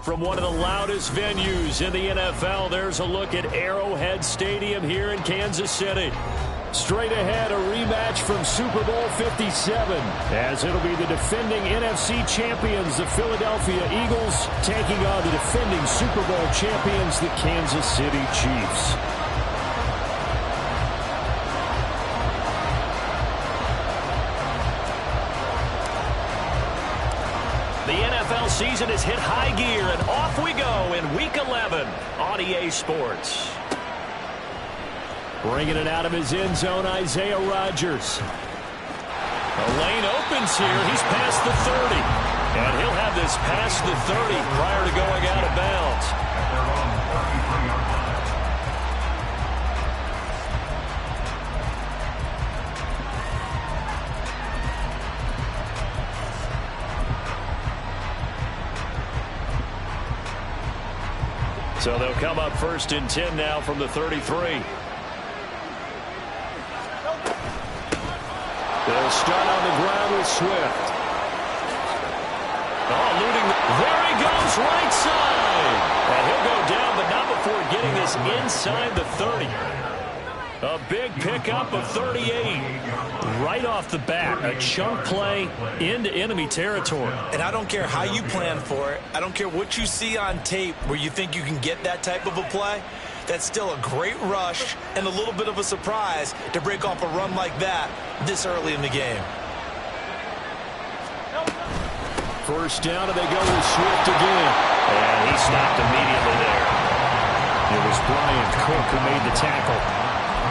From one of the loudest venues in the NFL, there's a look at Arrowhead Stadium here in Kansas City. Straight ahead, a rematch from Super Bowl 57, as it'll be the defending NFC champions, the Philadelphia Eagles, taking on the defending Super Bowl champions, the Kansas City Chiefs. The NFL season has hit high gear, and off we go in Week 11 on EA Sports. Bringing it out of his end zone, Isaiah Rodgers. The lane opens here. He's past the 30. And he'll have this past the 30 prior to going out of bounds. So they'll come up 1st and 10 now from the 33. They'll start on the ground with Swift. Oh, looting. There he goes, right side. And he'll go down, but not before getting this inside the 30. A big pickup of 38. Right off the bat, a chunk play into enemy territory. And I don't care how you plan for it. I don't care what you see on tape where you think you can get that type of a play. That's still a great rush and a little bit of a surprise to break off a run like that this early in the game. First down, and they go with Swift again. And he stopped immediately there. It was Brian Cook who made the tackle.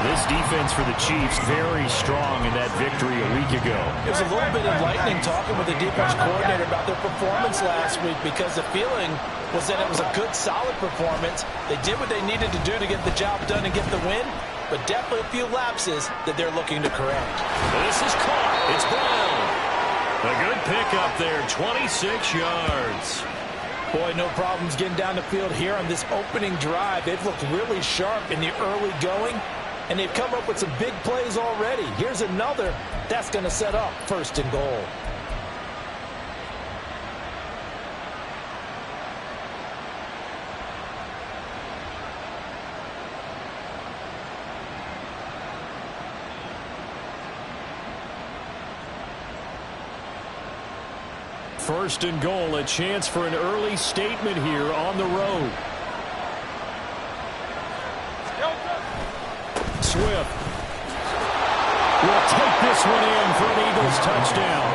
This defense for the Chiefs very strong in that victory a week ago. It was a little bit enlightening talking with the defense coordinator about their performance last week, because the feeling was that it was a good, solid performance. They did what they needed to do to get the job done and get the win, but definitely a few lapses that they're looking to correct. This is caught. It's Brown. A good pickup there, 26 yards. Boy, no problems getting down the field here on this opening drive. They've looked really sharp in the early going, and they've come up with some big plays already. Here's another that's going to set up 1st and goal. First and goal, a chance for an early statement here on the road. Swift will take this one in for an Eagles touchdown.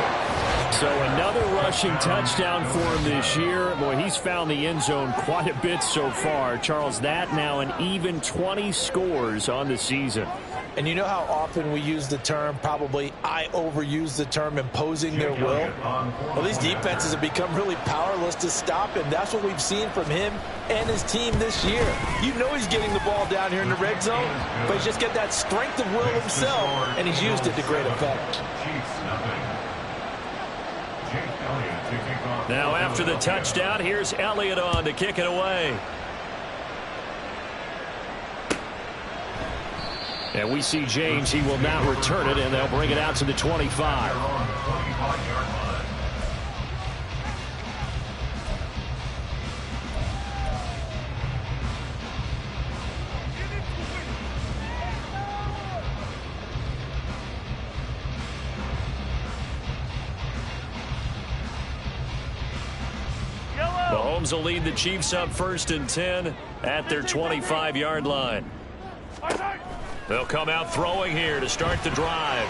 So another rushing touchdown for him this year. Boy, he's found the end zone quite a bit so far. Charles, that now an even 20 scores on the season. And you know how often we use the term, probably I overuse the term, imposing their will? Well, these defenses have become really powerless to stop him. That's what we've seen from him and his team this year. You know he's getting the ball down here in the red zone, but he's just got that strength of will himself, and he's used it to great effect. Now after the touchdown, here's Elliott on to kick it away. And we see James. He will not return it, and they'll bring it out to the 25. Mahomes will lead the Chiefs up 1st and 10 at their 25-yard line. They'll come out throwing here to start the drive.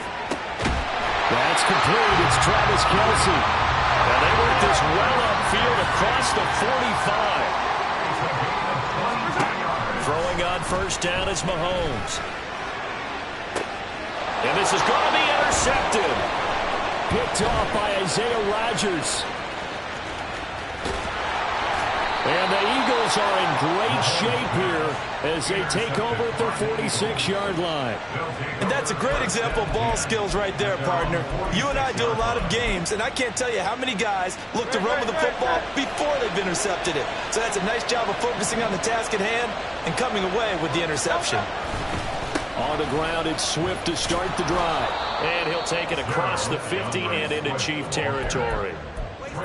That's complete. It's Travis Kelce. And they work this well upfield across the 45. Throwing on 1st down is Mahomes. And this is going to be intercepted. Picked off by Isaiah Rodgers. And the Eagles are in great shape here as they take over at their 46-yard line. And that's a great example of ball skills right there, partner. You and I do a lot of games, and I can't tell you how many guys look to run with the football before they've intercepted it. So that's a nice job of focusing on the task at hand and coming away with the interception. On the ground, it's Swift to start the drive. And he'll take it across the 50 and into Chief territory.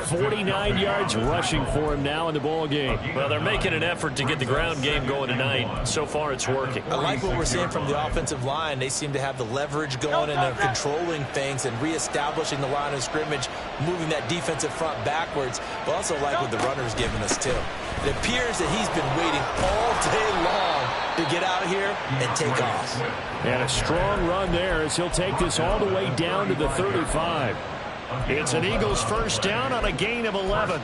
49 yards rushing for him now in the ball game. Well, they're making an effort to get the ground game going tonight. So far, it's working. I like what we're seeing from the offensive line. They seem to have the leverage going, and they're controlling things and reestablishing the line of scrimmage, moving that defensive front backwards. But also like what the runner's giving us, too. It appears that he's been waiting all day long to get out here and take off. And a strong run there as he'll take this all the way down to the 35. It's an Eagles first down on a gain of 11.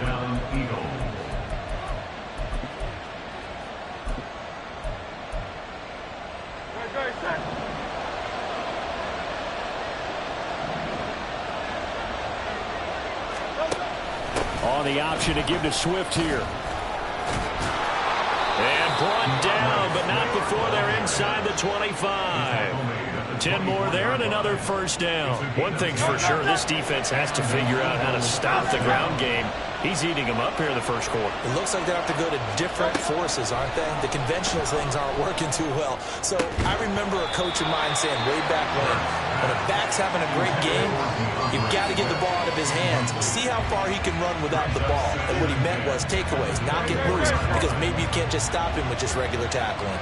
On the option to give to Swift here. And brought down, but not before they're inside the 25. 10 more there and another first down. One thing's for sure, this defense has to figure out how to stop the ground game. He's eating them up here in the first quarter. It looks like they have to go to different forces, aren't they? The conventional things aren't working too well. So I remember a coach of mine saying way back when a back's having a great game, you've got to get the ball out of his hands. See how far he can run without the ball. And what he meant was takeaways, knock it loose, because maybe you can't just stop him with just regular tackling.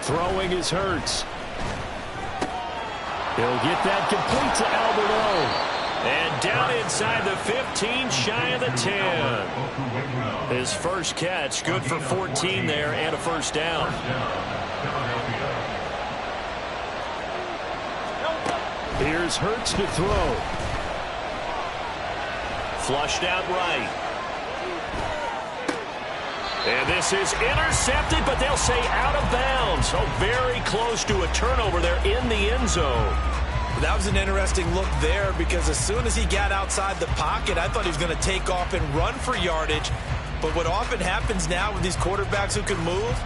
Throwing is Hurts. He'll get that complete to Albert O. And down inside the 15, shy of the 10. His first catch, good for 14 there and a first down. Here's Hurts to throw. Flushed out right. And this is intercepted, but they'll say out of bounds. So very close to a turnover there in the end zone. That was an interesting look there, because as soon as he got outside the pocket, I thought he was going to take off and run for yardage. But what often happens now with these quarterbacks who can move,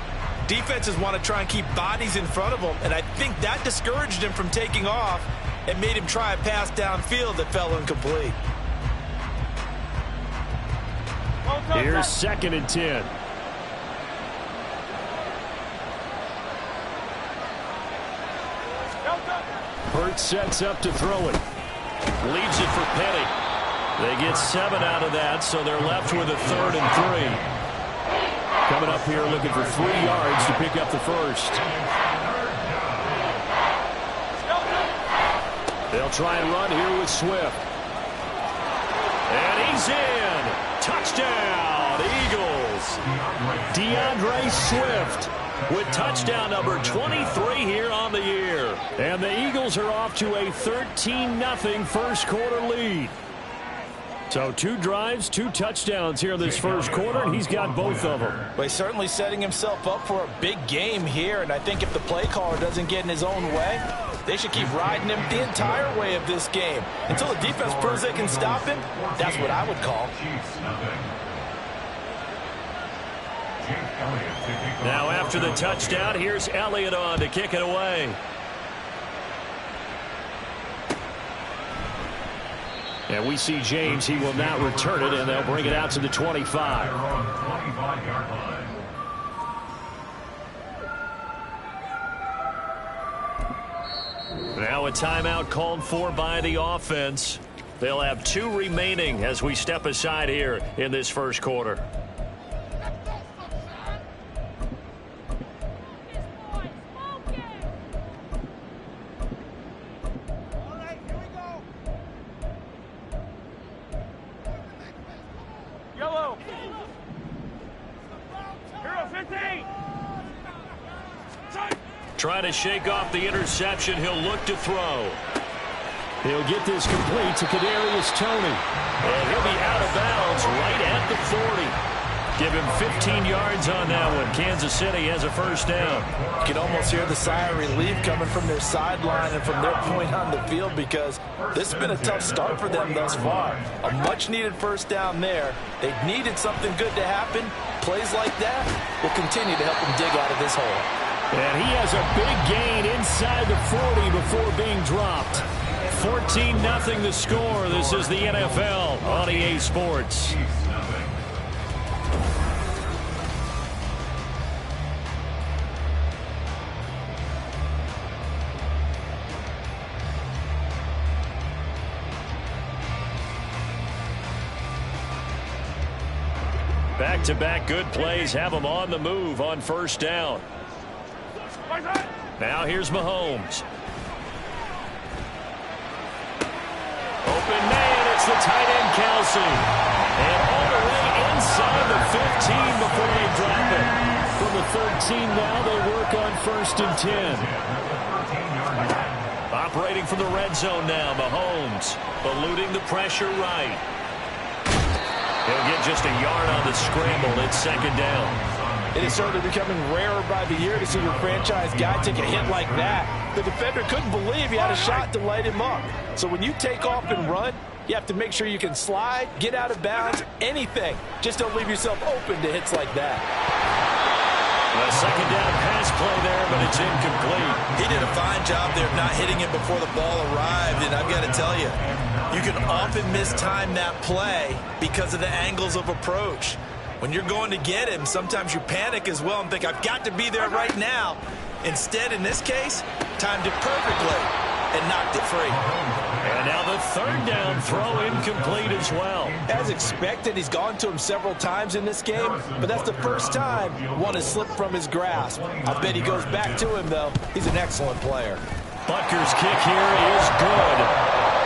defenses want to try and keep bodies in front of them, and I think that discouraged him from taking off and made him try a pass downfield that fell incomplete. Here's 2nd and 10. Hurts sets up to throw it. Leaves it for Petty. They get 7 out of that, so they're left with a 3rd and 3. Coming up here looking for 3 yards to pick up the first. They'll try and run here with Swift. And he's in. Touchdown, Eagles. DeAndre Swift with touchdown number 23 here on the year. And the Eagles are off to a 13-0 first quarter lead. So 2 drives, 2 touchdowns here in this first quarter, and he's got both of them. Well, he's certainly setting himself up for a big game here, and I think if the play caller doesn't get in his own way, they should keep riding him the entire way of this game. Until the defense proves they can stop him, that's what I would call. Now after the touchdown, here's Elliott on to kick it away. And we see James. He will not return it, and they'll bring it out to the 25. Now a timeout called for by the offense. They'll have 2 remaining as we step aside here in this first quarter. Trying to shake off the interception. He'll look to throw. He'll get this complete to Kadarius Toney. And he'll be out of bounds right at the 40. Give him 15 yards on that one. Kansas City has a first down. You can almost hear the sigh of relief coming from their sideline and from their point on the field, because this has been a tough start for them thus far. A much-needed first down there. They needed something good to happen. Plays like that will continue to help them dig out of this hole. And he has a big gain inside the 40 before being dropped. 14 14-0 the score. This is the NFL on EA Sports. Back-to-back good plays have them on the move on first down. Now here's Mahomes. Open man, it's the tight end Kelsey. And all the way inside the 15 before they drop it. From the 13 now, they work on 1st and 10. Operating from the red zone now, Mahomes. Eluding the pressure right. He'll get just a yard on the scramble. It's 2nd down. It is certainly becoming rarer by the year to see your franchise guy take a hit like that. The defender couldn't believe he had a shot to light him up. So when you take off and run, you have to make sure you can slide, get out of bounds, anything. Just don't leave yourself open to hits like that. A 2nd down pass play there, but it's incomplete. He did a fine job there of not hitting it before the ball arrived, and I've got to tell you, you can often mistime that play because of the angles of approach. When you're going to get him, sometimes you panic as well and think, I've got to be there right now. Instead, in this case, timed it perfectly and knocked it free. And now the 3rd down throw incomplete as well. As expected, he's gone to him several times in this game, but that's the first time one has slipped from his grasp. I bet he goes back to him, though. He's an excellent player. Butker's kick here is good.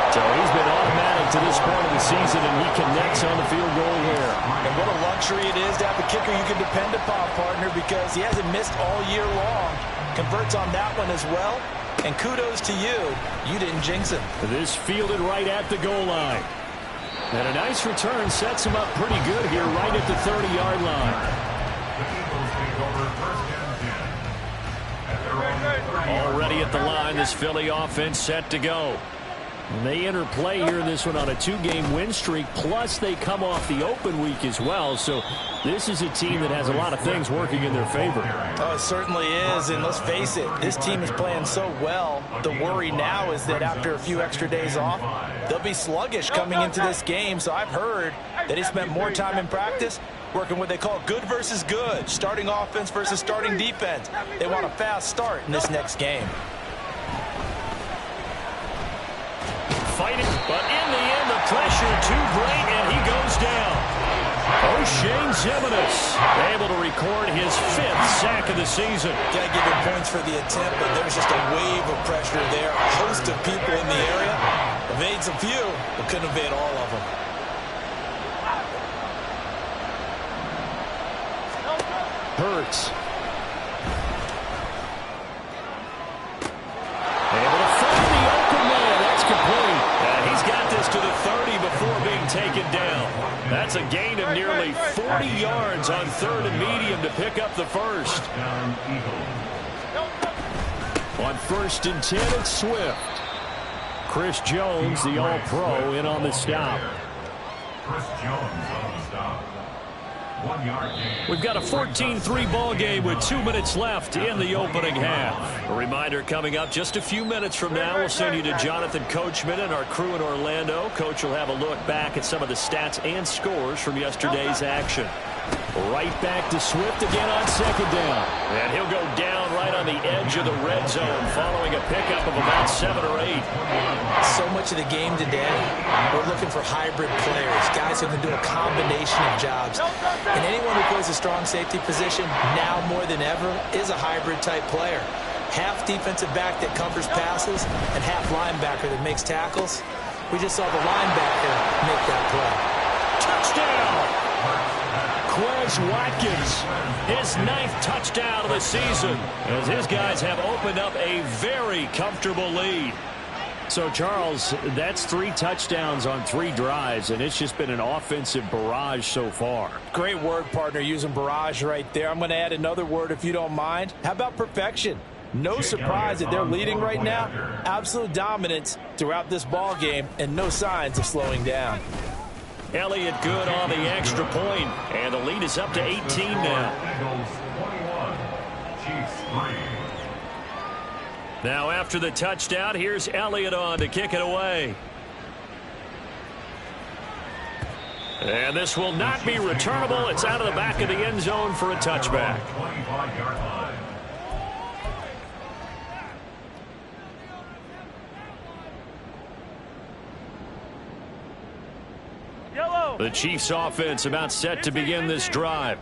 So he's been automatic to this point of the season, and he connects on the field goal here. And what a luxury it is to have a kicker you can depend upon, partner, because he hasn't missed all year long. Converts on that one as well. And kudos to you. You didn't jinx him. This fielded right at the goal line. And a nice return sets him up pretty good here right at the 30-yard line. Already at the line, this Philly offense set to go. And they enter play here in this one on a 2-game win streak, plus they come off the open week as well. So this is a team that has a lot of things working in their favor. Oh, it certainly is, and let's face it, this team is playing so well. The worry now is that after a few extra days off, they'll be sluggish coming into this game. So I've heard that he spent more time in practice working what they call good versus good, starting offense versus starting defense. They want a fast start in this next game. Fighting, but in the end, the pressure too great, and he goes down. O'Shane Ximines able to record his 5th sack of the season. Got to give him points for the attempt, but there's just a wave of pressure there. A host of people in the area. Evades a few, but couldn't evade all of them. Hurts. Able to find the open man. That's complete. And he's got this to the 30 before being taken down. That's a gain of nearly 40 yards on 3rd and medium to pick up the first. On 1st and 10, it's Swift. Chris Jones, the All-Pro, in on the stop. Chris Jones on the stop. 1 yard gain. We've got a 14-3 ball game with 2 minutes left in the opening half. A reminder coming up just a few minutes from now. We'll send you to Jonathan Coachman and our crew in Orlando. Coach will have a look back at some of the stats and scores from yesterday's action. Right back to Swift again on 2nd down. And he'll go down right on the edge of the red zone following a pickup of about 7 or 8. So much of the game today, we're looking for hybrid players, guys who can do a combination of jobs. And anyone who plays a strong safety position, now more than ever, is a hybrid type player. Half defensive back that covers passes and half linebacker that makes tackles. We just saw the linebacker make that play. Touchdown! Quez Watkins, his 9th touchdown of the season, as his guys have opened up a very comfortable lead. So, Charles, that's 3 touchdowns on 3 drives, and it's just been an offensive barrage so far. Great word, partner, using barrage right there. I'm going to add another word if you don't mind. How about perfection? No surprise that they're leading right now. Absolute dominance throughout this ball game, and no signs of slowing down. Elliott good on the extra point, and the lead is up to 18 now. Now after the touchdown, here's Elliott on to kick it away. And this will not be returnable. It's out of the back of the end zone for a touchback. The Chiefs offense about set to begin this drive.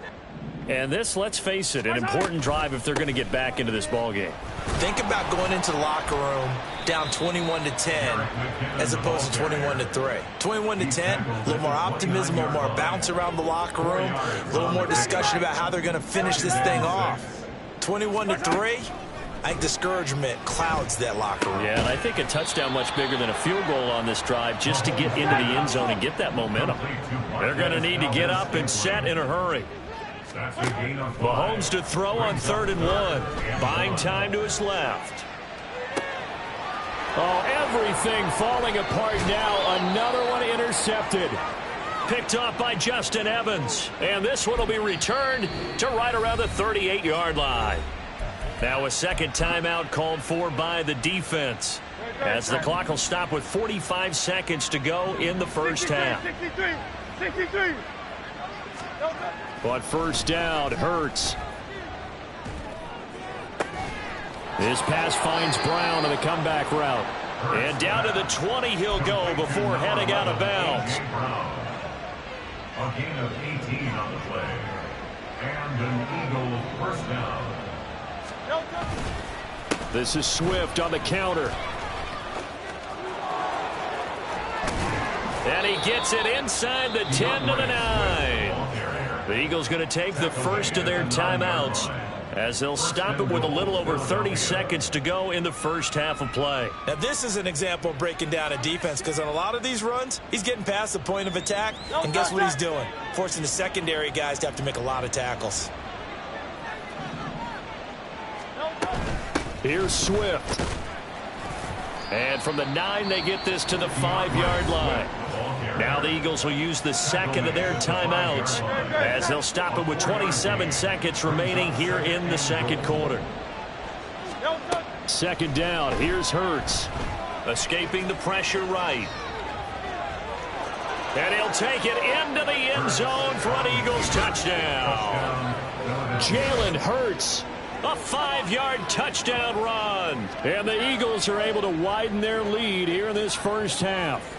And this, let's face it, an important drive if they're going to get back into this ballgame. Think about going into the locker room down 21-10 as opposed to 21-3. 21-10, a little more optimism, a little more bounce around the locker room, a little more discussion about how they're going to finish this thing off. 21-3, I think discouragement clouds that locker room. Yeah, and I think a touchdown much bigger than a field goal on this drive just to get into the end zone and get that momentum. They're going to need to get up and set in a hurry. Mahomes to throw on 3rd and 1. Buying time to his left. Oh, everything falling apart now. Another one intercepted. Picked off by Justin Evans. And this one will be returned to right around the 38-yard line. Now a second timeout called for by the defense, as the clock will stop with 45 seconds to go in the first half. 63. But first down, Hurts. This pass finds Brown on the comeback route. And down to the 20 he'll go before heading out of bounds. A gain of 18 on the play. And an Eagle first down. This is Swift on the counter. And he gets it inside the 10 to the 9. The Eagles going to take the first of their timeouts as they'll stop it with a little over 30 seconds to go in the first half of play. Now this is an example of breaking down a defense, because on a lot of these runs, he's getting past the point of attack, and guess what he's doing? Forcing the secondary guys to have to make a lot of tackles. Here's Swift. And from the 9, they get this to the 5-yard line. Now the Eagles will use the second of their timeouts as they'll stop it with 27 seconds remaining here in the second quarter. Second down. Here's Hurts. Escaping the pressure right. And he'll take it into the end zone for an Eagles touchdown. Jalen Hurts. A 5-yard touchdown run. And the Eagles are able to widen their lead here in this first half.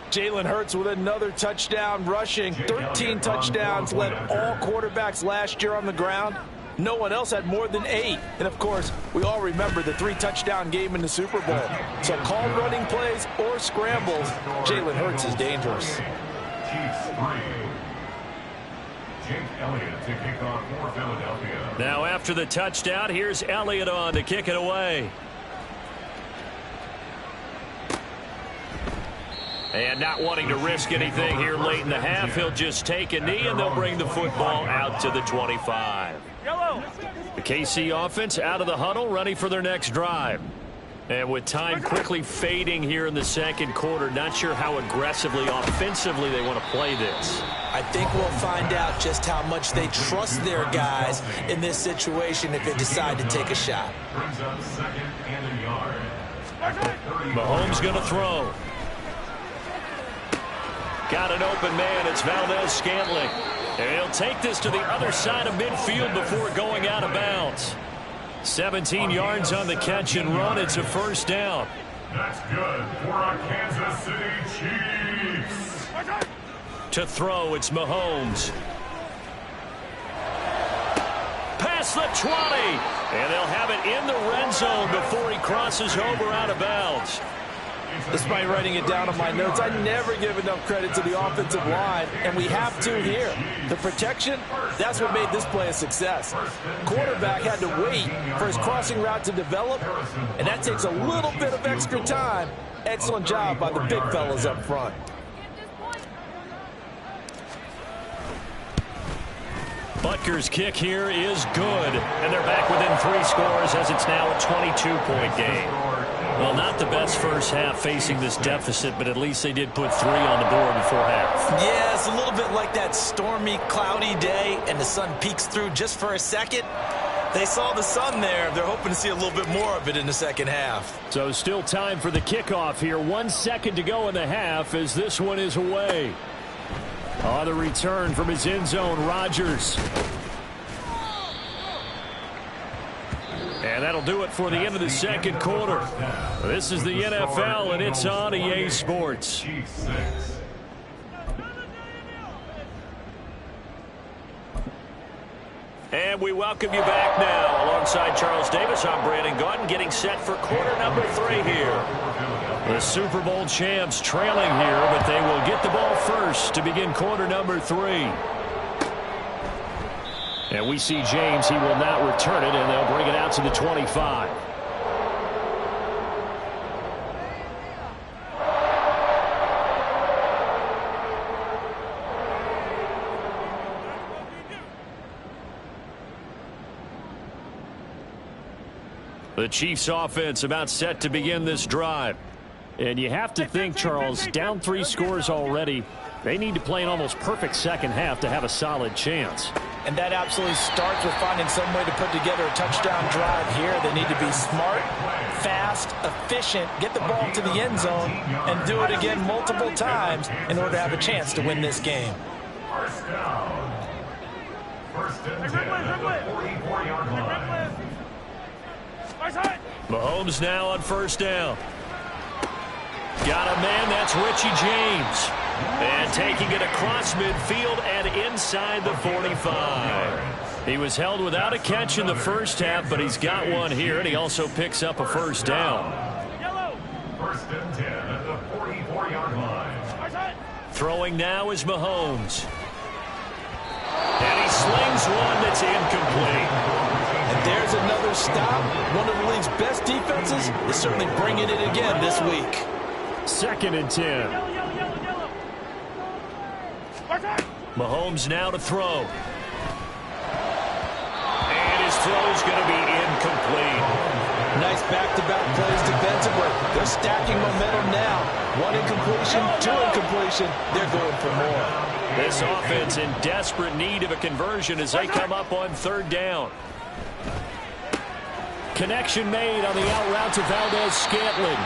Jalen Hurts with another touchdown rushing. 13 touchdowns, led all quarterbacks last year on the ground. No one else had more than 8. And, of course, we all remember the 3-touchdown game in the Super Bowl. So called running plays or scrambles, Jalen Hurts is dangerous. Chiefs 3. Jake Elliott to kick off for Philadelphia. Now after the touchdown, here's Elliott on to kick it away. And not wanting to risk anything here late in the half, he'll just take a knee, and they'll bring the football out to the 25. The KC offense out of the huddle, ready for their next drive. And with time quickly fading here in the second quarter, not sure how aggressively, offensively they want to play this. I think we'll find out just how much they trust their guys in this situation if they decide to take a shot. Brings up second and a yard. Mahomes going to throw. Got an open man. It's Valdez-Scantling. And he'll take this to the other side of midfield before going out of bounds. 17 yards on the catch and run. It's a first down. That's good for our Kansas City Chiefs. To throw, it's Mahomes. Past the 20. And they'll have it in the red zone before he crosses over out of bounds. Despite writing it down on my notes, I never give enough credit to the offensive line, and we have to here. The protection, that's what made this play a success. Quarterback had to wait for his crossing route to develop, and that takes a little bit of extra time. Excellent job by the big fellas up front. Butker's kick here is good, and they're back within 3 scores as it's now a 22-point game. Well, not the best first half facing this deficit, but at least they did put 3 on the board before half. Yeah, it's a little bit like that stormy, cloudy day, and the sun peeks through just for a second. They saw the sun there. They're hoping to see a little bit more of it in the second half. So still time for the kickoff here. 1 second to go in the half as this one is away. On the return from his end zone, Rodgers. And that'll do it for the end of the second quarter. This is the NFL, and it's on EA Sports. And we welcome you back now. Alongside Charles Davis, I'm Brandon Gaudin, getting set for quarter number 3 here. The Super Bowl champs trailing here, but they will get the ball first to begin quarter number 3. And we see James. He will not return it, and they'll bring it out to the 25. The Chiefs offense about set to begin this drive. And you have to think, Charles, down 3 scores already. They need to play an almost perfect second half to have a solid chance. And that absolutely starts with finding some way to put together a touchdown drive here. They need to be smart, fast, efficient, get the ball to the end zone, and do it again multiple times in order to have a chance to win this game. First down. First and 10 at the 44-yard line. Mahomes now on first down. Got a man, that's Richie James. And taking it across midfield and inside the 45. He was held without a catch in the first half, but he's got one here, and he also picks up a first down. First and 10 at the 44-yard line. Throwing now is Mahomes. And he slings one that's incomplete. And there's another stop. One of the league's best defenses is certainly bringing it again this week. Second and 10. Mahomes now to throw. And his throw's going to be incomplete. Nice back-to-back plays defensively. They're stacking momentum now. 1 incompletion, 2 incompletion. They're going for more. This offense in desperate need of a conversion as they come up on third down. Connection made on the out route to Valdez-Scantling.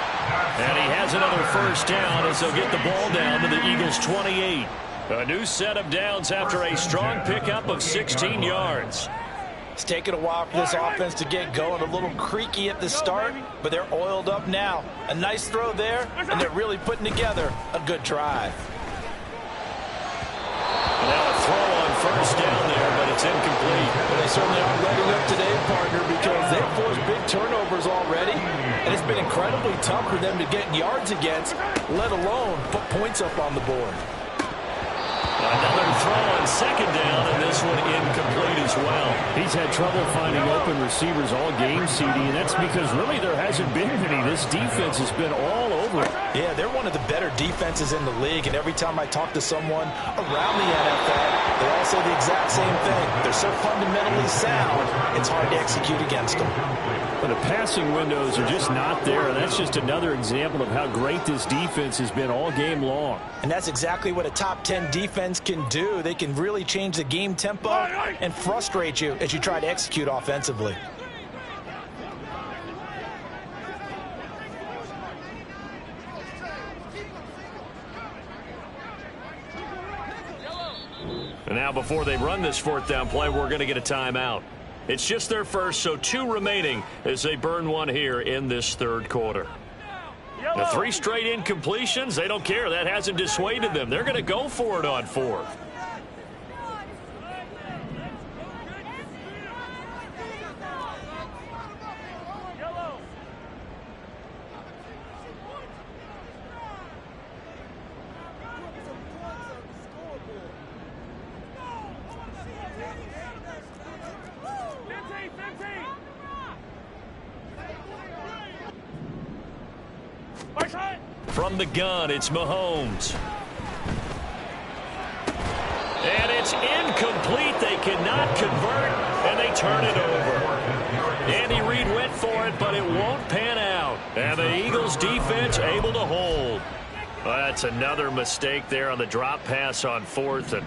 And he has another first down as they'll get the ball down to the Eagles' 28. A new set of downs after a strong pickup of 16 yards. It's taken a while for this offense to get going. A little creaky at the start, but they're oiled up now. A nice throw there, and they're really putting together a good drive. Now a throw on first down there, but it's incomplete. Well, they certainly aren't letting up today, partner, because they've forced big turnovers already, and it's been incredibly tough for them to get yards against, let alone put points up on the board. Another throw on second down, and this one incomplete as well. He's had trouble finding open receivers all game, CD, and that's because really there hasn't been any. This defense has been all over it. Yeah, they're one of the better defenses in the league, and every time I talk to someone around the NFL, they all say the exact same thing. They're so fundamentally sound, it's hard to execute against them. But the passing windows are just not there, and that's just another example of how great this defense has been all game long. And that's exactly what a top 10 defense can do. They can really change the game tempo and frustrate you as you try to execute offensively. And now before they run this fourth down play, we're going to get a timeout. It's just their first, so 2 remaining as they burn one here in this third quarter. The 3 straight incompletions, they don't care. That hasn't dissuaded them. They're going to go for it on fourth. From the gun, it's Mahomes. And it's incomplete. They cannot convert, and they turn it over. Andy Reid went for it, but it won't pan out. And the Eagles defense able to hold. Well, that's another mistake there on the drop pass on fourth. And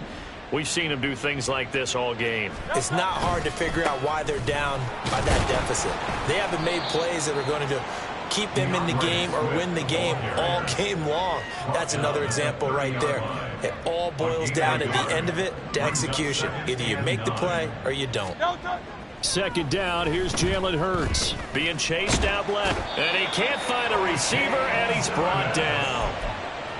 We've seen him do things like this all game. It's not hard to figure out why they're down by that deficit. They haven't made plays that are going to keep them in the game or win the game all game long. That's another example right there. It all boils down at the end of it to execution. Either you make the play or you don't. Second down, here's Jalen Hurts. Being chased out left, and he can't find a receiver, and he's brought down.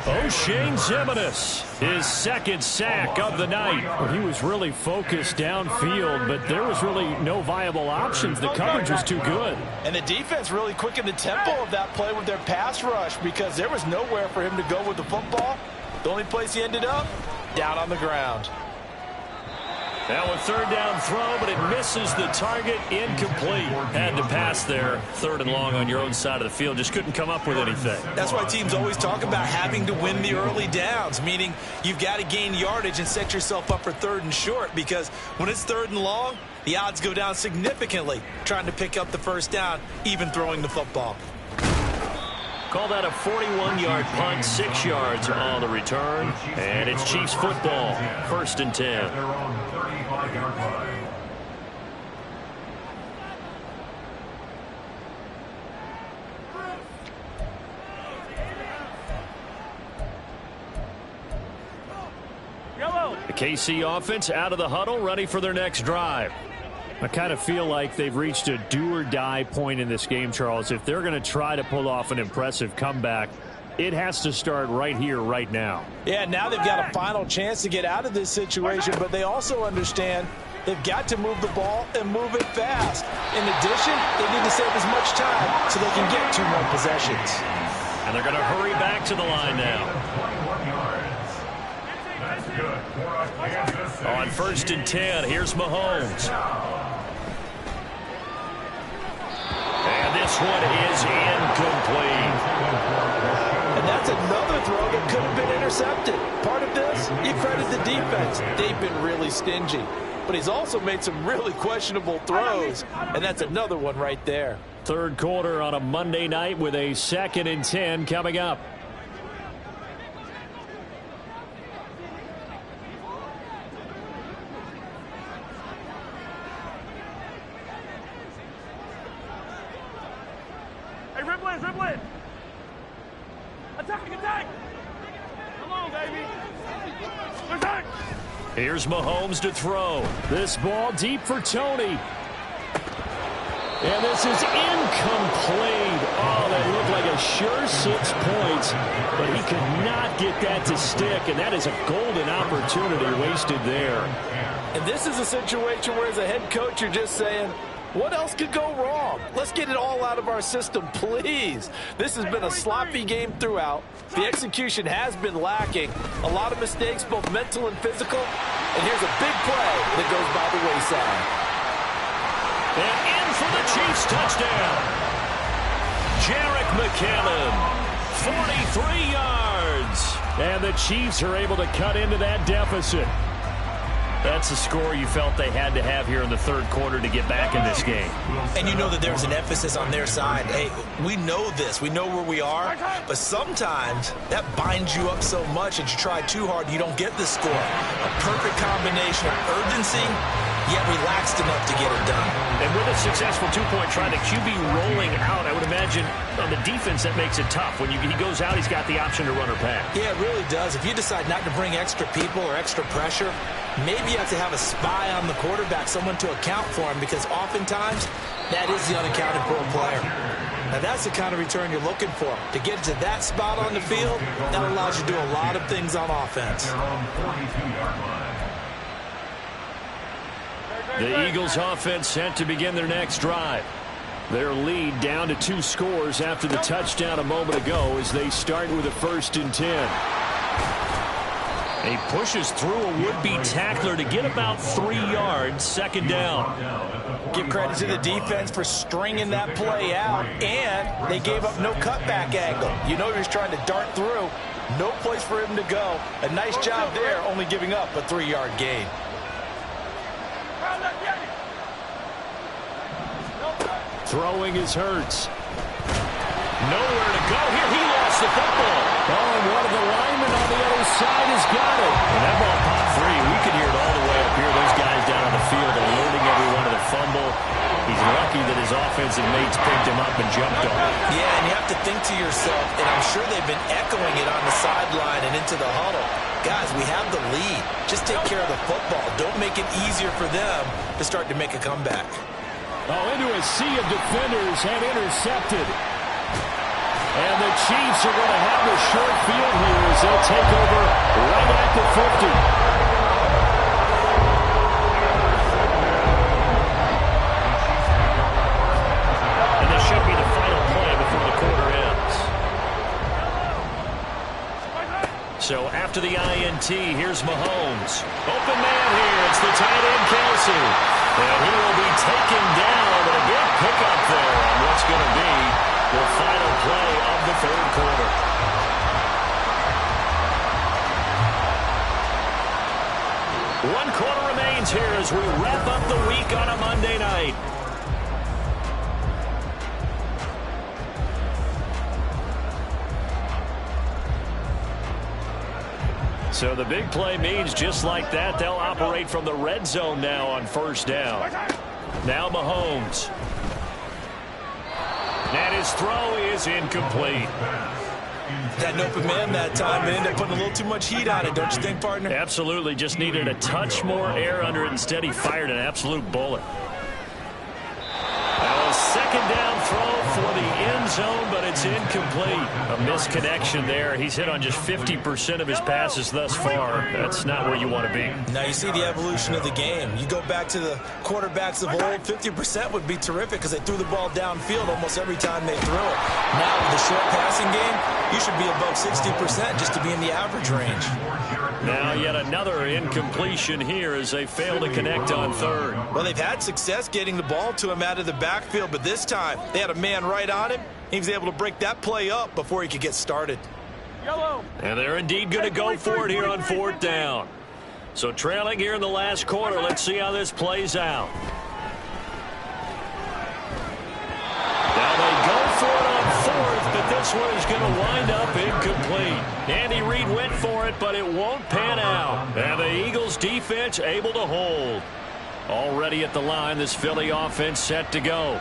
O'Shane Ximines, his second sack of the night. Well, he was really focused downfield, but there was really no viable options. The coverage was too good. And the defense really quickened the tempo of that play with their pass rush because there was nowhere for him to go with the football. The only place he ended up, down on the ground. Now a third down throw, but it misses the target, incomplete. Had to pass there. Third and long on your own side of the field. Just couldn't come up with anything. That's why teams always talk about having to win the early downs, meaning you've got to gain yardage and set yourself up for third and short, because when it's third and long, the odds go down significantly trying to pick up the first down, even throwing the football. Call that a 41-yard punt, 6 yards on the return. And it's Chiefs football, 1st and 10. They're on the 35-yard line. The KC offense out of the huddle, ready for their next drive. I kind of feel like they've reached a do-or-die point in this game, Charles. If they're going to try to pull off an impressive comeback, it has to start right here, right now. Yeah, now they've got a final chance to get out of this situation, but they also understand they've got to move the ball and move it fast. In addition, they need to save as much time so they can get 2 more possessions. And they're going to hurry back to the line now. 21 yards. That's good for Kansas City. On 1st and 10, here's Mahomes. And this one is incomplete. And that's another throw that could have been intercepted. Part of this, you credit the defense. They've been really stingy. But he's also made some really questionable throws, and that's another one right there. Third quarter on a Monday night with a 2nd and 10 coming up. Hey, Ripley. Attack. Come on, baby. Attack. Here's Mahomes to throw. This ball deep for Tony. And this is incomplete. Oh, that looked like a sure 6 points, but he could not get that to stick, and that is a golden opportunity wasted there. And this is a situation where, as a head coach, you're just saying, what else could go wrong? Let's get it all out of our system, please. This has been a sloppy game throughout. The execution has been lacking. A lot of mistakes, both mental and physical. And here's a big play that goes by the wayside. And in for the Chiefs touchdown. Jerick McKinnon, 43 yards. And the Chiefs are able to cut into that deficit. That's a score you felt they had to have here in the third quarter to get back in this game. And you know that there's an emphasis on their side. Hey, we know this. We know where we are. But sometimes that binds you up so much that you try too hard, you don't get the score. A perfect combination of urgency, yet relaxed enough to get it done. And with a successful 2-point try, the QB rolling out, I would imagine on the defense that makes it tough. When he goes out, he's got the option to run or pass. Yeah, it really does. If you decide not to bring extra people or extra pressure, maybe you have to have a spy on the quarterback, someone to account for him, because oftentimes that is the unaccounted for player. Now that's the kind of return you're looking for. To get to that spot on the field, that allows you to do a lot of things on offense. They're on 42-yard line. The Eagles offense set to begin their next drive. Their lead down to 2 scores after the touchdown a moment ago as they start with a 1st and 10. He pushes through a would-be tackler to get about 3 yards, 2nd down. Give credit to the defense for stringing that play out, and they gave up no cutback angle. You know he was trying to dart through. No place for him to go. A nice job there, only giving up a 3-yard gain. Throwing is Hurts. Nowhere to go here. He lost the football. Oh, and one of the linemen on the other side has got it. And that ball popped free. We could hear Here, those guys down on the field alerting everyone to the fumble. He's lucky that his offensive mates picked him up and jumped on him. Yeah, and you have to think to yourself, and I'm sure they've been echoing it on the sideline and into the huddle. Guys, we have the lead. Just take care of the football. Don't make it easier for them to start to make a comeback. Oh, into a sea of defenders and intercepted. And the Chiefs are going to have the short field here as they'll take over right at the 50. So after the INT, here's Mahomes. Open man here. It's the tight end, Kelsey. And he will be taken down, but a good pickup there on what's going to be the final play of the third quarter. One quarter remains here as we wrap up the week on a Monday night. So the big play means just like that, they'll operate from the red zone now on first down. Now Mahomes. And his throw is incomplete. Had an open man that time. They ended up putting a little too much heat on it, don't you think, partner? Absolutely. Just needed a touch more air under it. Instead, he fired an absolute bullet. A second down throw for the end zone, but it's incomplete. A misconnection there. He's hit on just 50% of his passes thus far. That's not where you want to be. Now you see the evolution of the game. You go back to the quarterbacks of old, 50% would be terrific because they threw the ball downfield almost every time they threw it. Now with the short passing game, you should be above 60% just to be in the average range. Now yet another incompletion here as they fail to connect on third. Well, they've had success getting the ball to him out of the backfield, but this time they had a man right on him. He was able to break that play up before he could get started. Yellow. And they're indeed going to go for it here on fourth down. So trailing here in the last quarter, let's see how this plays out. Now they go for it on fourth, but this one is going to wind up incomplete. Andy Reid went for it, but it won't pan out. And the Eagles defense able to hold. Already at the line, this Philly offense set to go.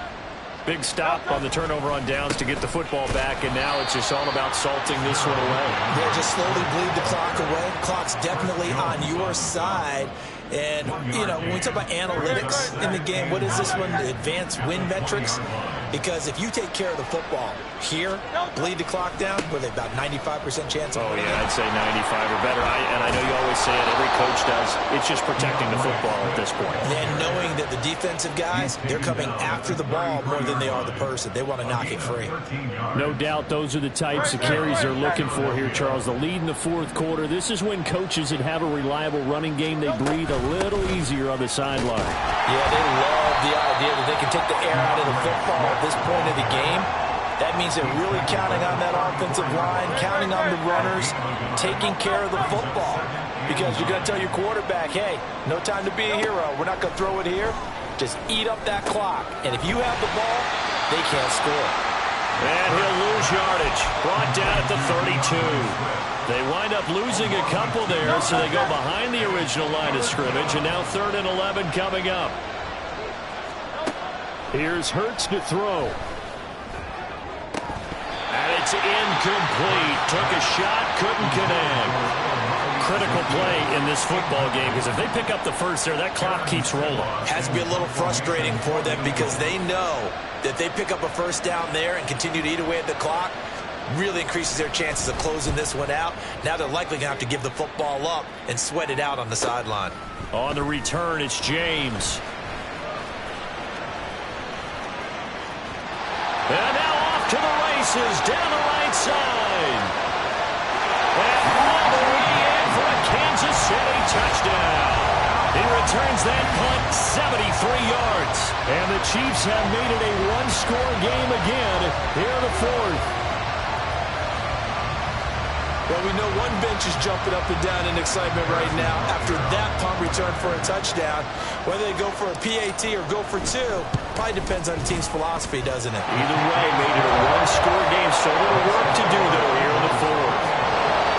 Big stop on the turnover on downs to get the football back, and now it's just all about salting this one away. Yeah, just slowly bleed the clock away. Clock's definitely on your side. And, you know, when we talk about analytics in the game, what is this one? The advanced win metrics? Because if you take care of the football here, bleed the clock down, with about 95% chance of winning. Oh, yeah, I'd say 95 or better. And I know you always say it, every coach does. It's just protecting the football at this point. And knowing that the defensive guys, they're coming after the ball more than they are the person. They want to knock it free. No doubt those are the types of carries they're looking for here, Charles. The lead in the fourth quarter. This is when coaches that have a reliable running game, they breathe a little easier on the sideline. Yeah, they love the idea that they can take the air out of the football at this point of the game. That means they're really counting on that offensive line, counting on the runners, taking care of the football. Because you're going to tell your quarterback, hey, no time to be a hero. We're not going to throw it here. Just eat up that clock. And if you have the ball, they can't score. And he'll lose yardage. Brought down at the 32. They wind up losing a couple there, so they go behind the original line of scrimmage. And now 3rd and 11 coming up. Here's Hurts to throw. And it's incomplete. Took a shot, couldn't connect. Critical play in this football game, because if they pick up the first there, that clock keeps rolling. Has to be a little frustrating for them because they know that they pick up a first down there and continue to eat away at the clock, really increases their chances of closing this one out. Now they're likely going to have to give the football up and sweat it out on the sideline. On the return, it's James. And now off to the races, down the right side. And all the way in for a Kansas City touchdown. He returns that punt 73 yards. And the Chiefs have made it a one-score game again here in the fourth. Well, we know one bench is jumping up and down in excitement right now after that punt return for a touchdown. Whether they go for a PAT or go for two, probably depends on the team's philosophy, doesn't it? Either way, made it a one-score game. So little work to do, though, here in the fourth.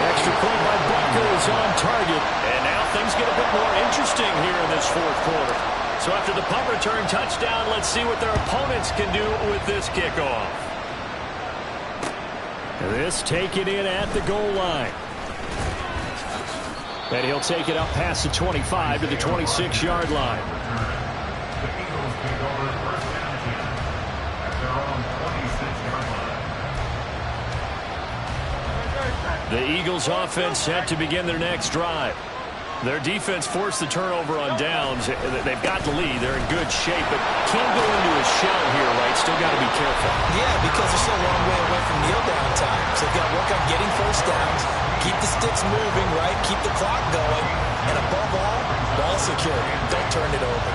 Extra point by Buck. tackle is on target. And now things get a bit more interesting here in this fourth quarter. So after the punt return touchdown, let's see what their opponents can do with this kickoff. This taken in at the goal line. And he'll take it up past the 25 to the 26-yard line. The Eagles take over first down and 10 at their own 26-yard line. The Eagles offense set to begin their next drive. Their defense forced the turnover on downs. They've got the lead. They're in good shape, but can't go into a shell here, right? Still got to be careful. Yeah, because they're still a long way away from kneel down time. So they've got to work on getting first downs, keep the sticks moving, right? Keep the clock going. And above all, ball security. Don't turn it over.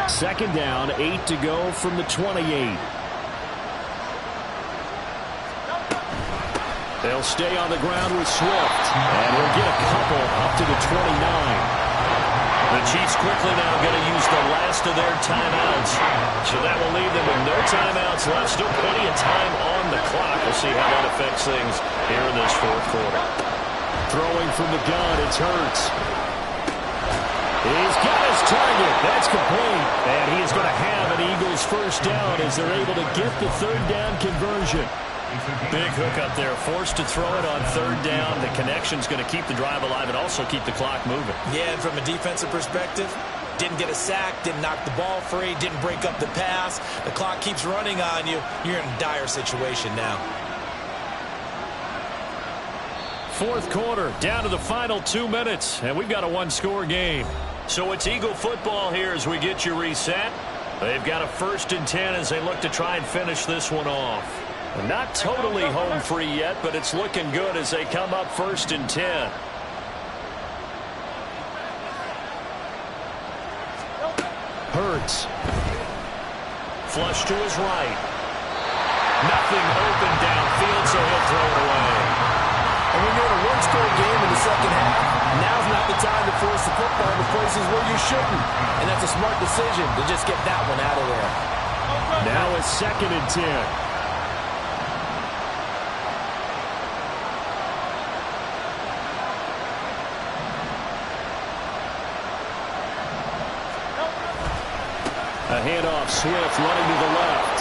Second down, 8 to go from the 28. They'll stay on the ground with Swift, and he'll get a couple up to the 29. The Chiefs quickly now going to use the last of their timeouts. So that will leave them with no timeouts left. Still plenty of time on the clock. We'll see how that affects things here in this fourth quarter. Throwing from the gun, it's Hurts. He's got his target. That's complete. And he is going to have an Eagles first down as they're able to get the third down conversion. Big hook up there, forced to throw it on third down. The connection's going to keep the drive alive and also keep the clock moving. Yeah, and from a defensive perspective, didn't get a sack, didn't knock the ball free, didn't break up the pass. The clock keeps running on you. You're in a dire situation now. Fourth quarter, down to the final 2 minutes, and we've got a one-score game. So it's Eagle football here as we get you reset. They've got a 1st and 10 as they look to try and finish this one off. Not totally home free yet, but it's looking good as they come up 1st and 10. Hurts. Flush to his right. Nothing open downfield, so he'll throw it away. And when you're in a one-score game in the second half, now's not the time to force the football to places where you shouldn't. And that's a smart decision to just get that one out of there. Now it's 2nd and 10. A handoff, Swift running to the left.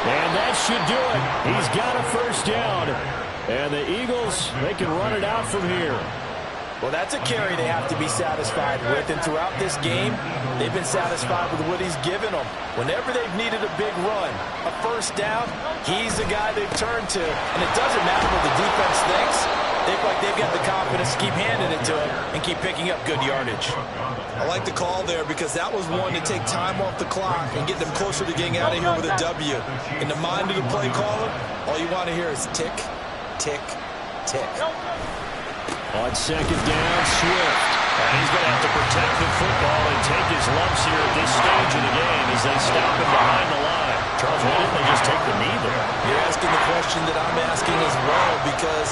And that should do it. He's got a first down. And the Eagles, they can run it out from here. Well, that's a carry they have to be satisfied with. And throughout this game, they've been satisfied with what he's given them. Whenever they've needed a big run, a first down, he's the guy they've turned to. And it doesn't matter what the defense thinks. They feel like they've got the confidence to keep handing it to him and keep picking up good yardage. I like the call there because that was one to take time off the clock and get them closer to getting out of here with a W. In the mind of the play caller, all you want to hear is tick, tick, tick. On second down, Swift. And he's going to have to protect the football and take his lumps here at this stage of the game as they stop him behind the line. Charles, why didn't they just take the knee there? You're asking the question that I'm asking as well because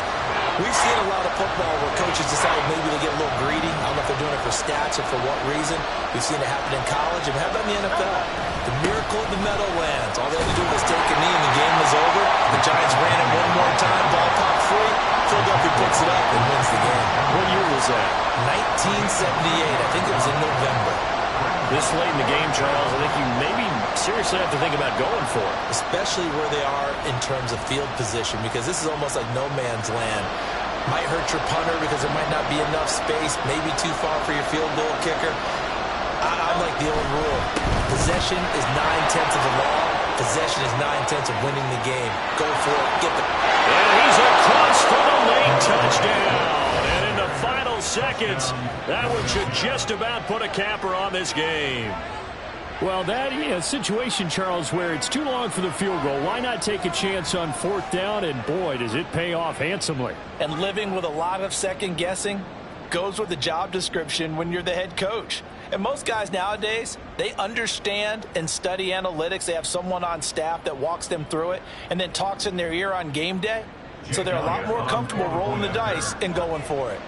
we've seen a lot of football where coaches decide maybe they get a little greedy. I don't know if they're doing it for stats or for what reason. We've seen it happen in college and we have done in the NFL. The miracle of the Meadowlands. All they had to do was take a knee and the game was over. The Giants ran it one more time, ball popped free. Philadelphia picks it up and wins the game. What year was that? 1978. I think it was in November. This late in the game, Charles, I think you maybe seriously have to think about going for it. Especially where they are in terms of field position because this is almost like no man's land. Might hurt your punter because there might not be enough space, maybe too far for your field goal kicker. I'm like the old rule. Possession is 9/10 of the law. Possession is 9/10 of winning the game. Go for it. Get the... And he's across for the late touchdown. And in the final seconds, that one should just about put a capper on this game. Well, that is a situation, Charles, where it's too long for the field goal. Why not take a chance on 4th down? And, boy, does it pay off handsomely. And living with a lot of second guessing goes with the job description when you're the head coach. And most guys nowadays, they understand and study analytics. They have someone on staff that walks them through it and then talks in their ear on game day. So they're a lot more comfortable rolling the dice and going for it.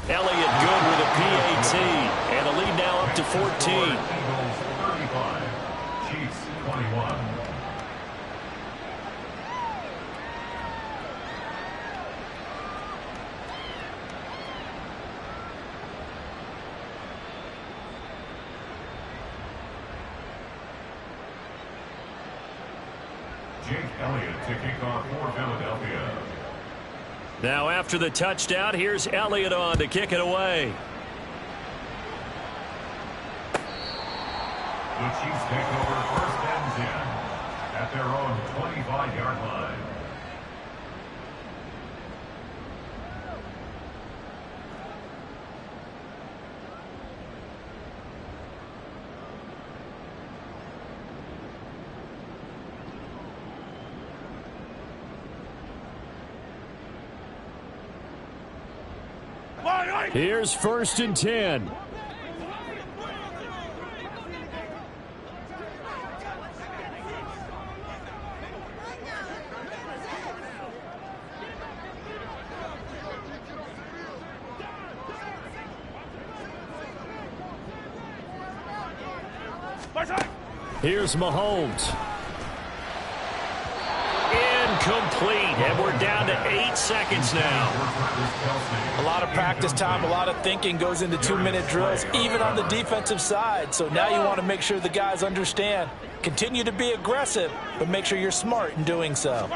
Elliott good with a PAT. And the lead now up up to 14. Eagles 35, Chiefs 21. Jake Elliott to kick off for Philadelphia. Now after the touchdown, here's Elliott on to kick it away. The Chiefs take over first and 10 at their own 25-yard line. Here's first and 10. Here's Mahomes. Incomplete, and we're down to 8 seconds now. A lot of practice time, a lot of thinking goes into 2-minute drills, even on the defensive side. So now you want to make sure the guys understand. Continue to be aggressive, but make sure you're smart in doing so.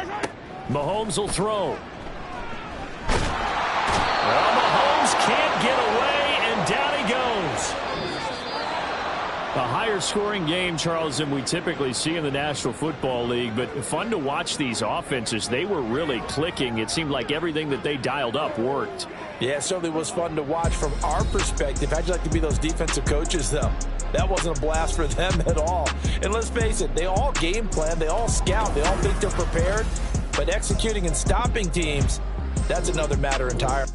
Mahomes will throw. Well, Mahomes can't get away, and down he goes. A higher-scoring game, Charles, than we typically see in the National Football League, but fun to watch these offenses. They were really clicking. It seemed like everything that they dialed up worked. Yeah, it certainly was fun to watch from our perspective. How'd you like to be those defensive coaches, though? That wasn't a blast for them at all. And let's face it, they all game plan, they all scout, they all think they're prepared, but executing and stopping teams, that's another matter entirely.